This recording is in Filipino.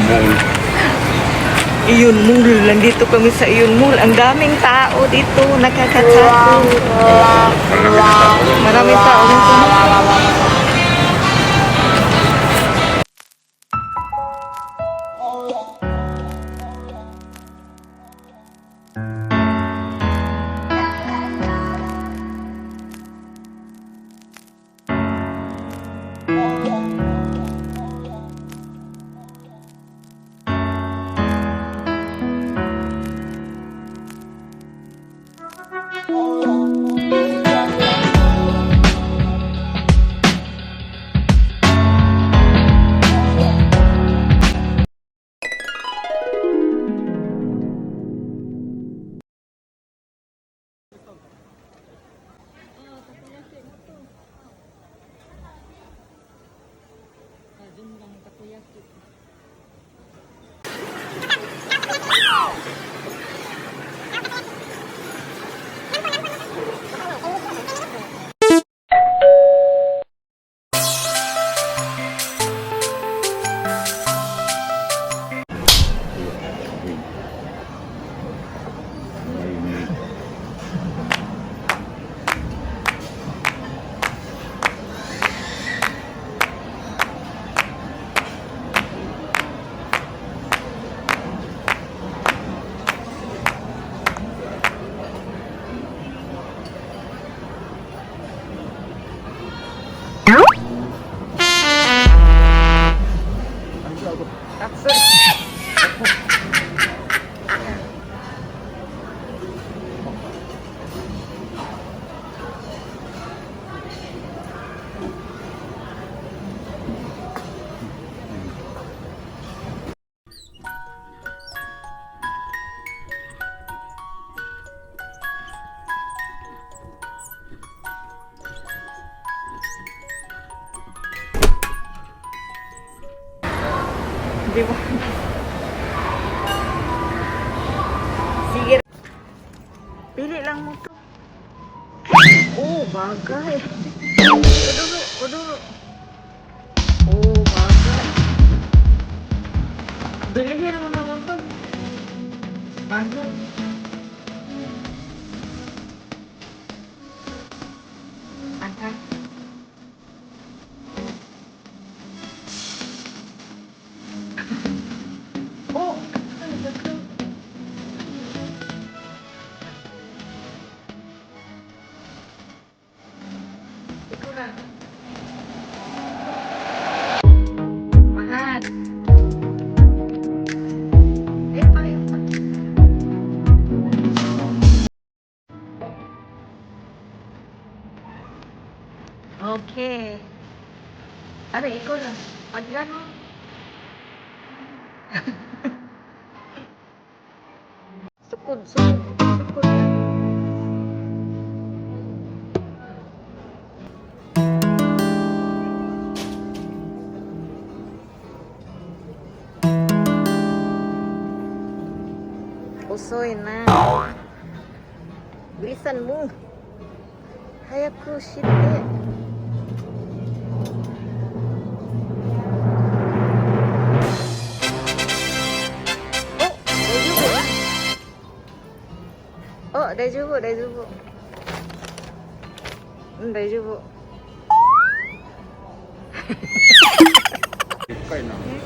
Mall. Iyon Mall. Nandito kami sa Iyon Mall. Ang daming tao dito. Nakakatakot. Maraming tao dito. Di ba? Sige. Pili lang mo to. Oh, bagay. Uduro, uduro. Oh, bagay. Bilihin naman naman to. Bagay. Aha. Oh, ano ba to? Ikaw na. Mahal. Ayun pa, ayun pa. Okay. Ano, ikaw na. Pagyan mo. Sukod, sukod, sukod. Usoy na. Bilisan mo. Hayaku shite. Oh, 大丈夫、大丈夫。うん、大丈夫。でっかいな。